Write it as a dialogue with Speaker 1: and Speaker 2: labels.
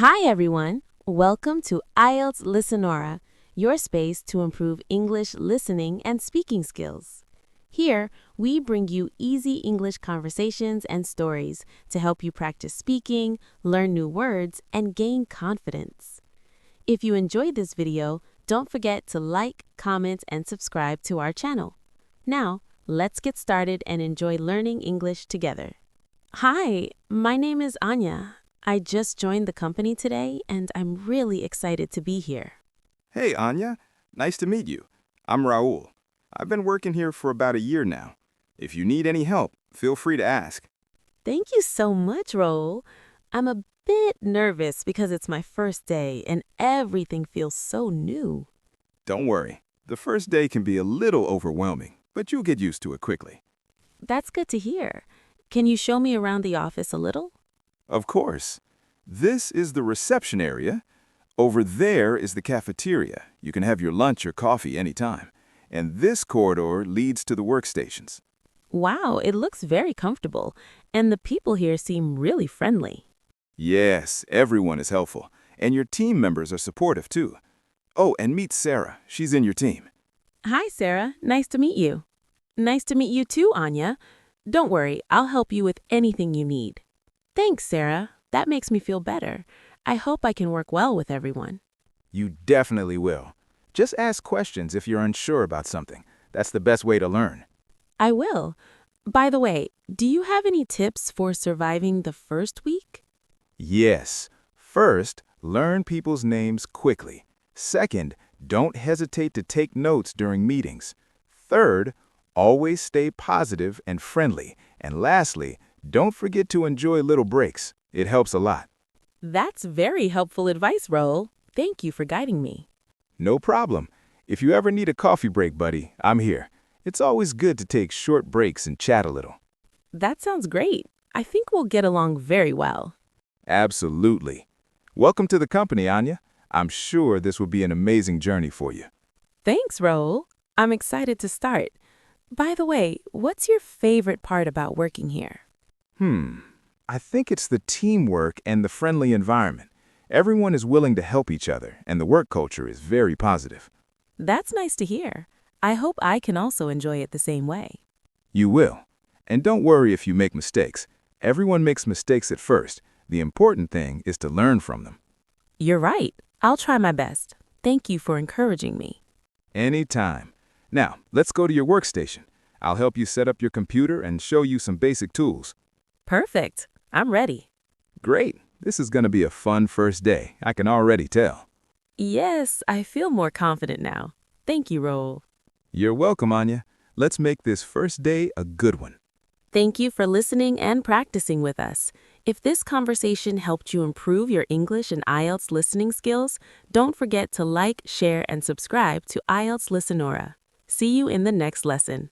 Speaker 1: Hi, everyone. Welcome to IELTS Listenora, your space to improve English listening and speaking skills. Here, we bring you easy English conversations and stories to help you practice speaking, learn new words, and gain confidence. If you enjoyed this video, don't forget to like, comment, and subscribe to our channel. Now, let's get started and enjoy learning English together. Hi, my name is Anya. I just joined the company today, and I'm really excited to be here.
Speaker 2: Hey, Anya. Nice to meet you. I'm Rahul. I've been working here for about a year now. If you need any help, feel free to ask.
Speaker 1: Thank you so much, Rahul. I'm a bit nervous because it's my first day and everything feels so new.
Speaker 2: Don't worry. The first day can be a little overwhelming, but you'll get used to it quickly.
Speaker 1: That's good to hear. Can you show me around the office a little?
Speaker 2: Of course. This is the reception area. Over there is the cafeteria. You can have your lunch or coffee anytime. And this corridor leads to the workstations.
Speaker 1: Wow, it looks very comfortable, and the people here seem really friendly.
Speaker 2: Yes, everyone is helpful, and your team members are supportive too. Oh, and meet Sarah. She's in your team.
Speaker 1: Hi, Sarah. Nice to meet you. Nice to meet you too, Anya. Don't worry, I'll help you with anything you need. Thanks, Sarah. That makes me feel better. I hope I can work well with everyone.
Speaker 2: You definitely will. Just ask questions if you're unsure about something. That's the best way to learn.
Speaker 1: I will. By the way, do you have any tips for surviving the first week?
Speaker 2: Yes. First, learn people's names quickly. Second, don't hesitate to take notes during meetings. Third, always stay positive and friendly. And lastly, don't forget to enjoy little breaks. It helps a lot.
Speaker 1: That's very helpful advice, Rahul. Thank you for guiding me.
Speaker 2: No problem. If you ever need a coffee break, buddy, I'm here. It's always good to take short breaks and chat a little.
Speaker 1: That sounds great. I think we'll get along very well.
Speaker 2: Absolutely. Welcome to the company, Anya. I'm sure this will be an amazing journey for you.
Speaker 1: Thanks, Rahul. I'm excited to start. By the way, what's your favorite part about working here?
Speaker 2: I think it's the teamwork and the friendly environment. Everyone is willing to help each other, and the work culture is very positive.
Speaker 1: That's nice to hear. I hope I can also enjoy it the same way.
Speaker 2: You will. And don't worry if you make mistakes. Everyone makes mistakes at first. The important thing is to learn from them.
Speaker 1: You're right. I'll try my best. Thank you for encouraging me.
Speaker 2: Anytime. Now, let's go to your workstation. I'll help you set up your computer and show you some basic tools.
Speaker 1: Perfect. I'm ready.
Speaker 2: Great. This is going to be a fun first day. I can already tell.
Speaker 1: Yes, I feel more confident now. Thank you, Rahul.
Speaker 2: You're welcome, Anya. Let's make this first day a good one.
Speaker 1: Thank you for listening and practicing with us. If this conversation helped you improve your English and IELTS listening skills, don't forget to like, share, and subscribe to IELTS Listenora. See you in the next lesson.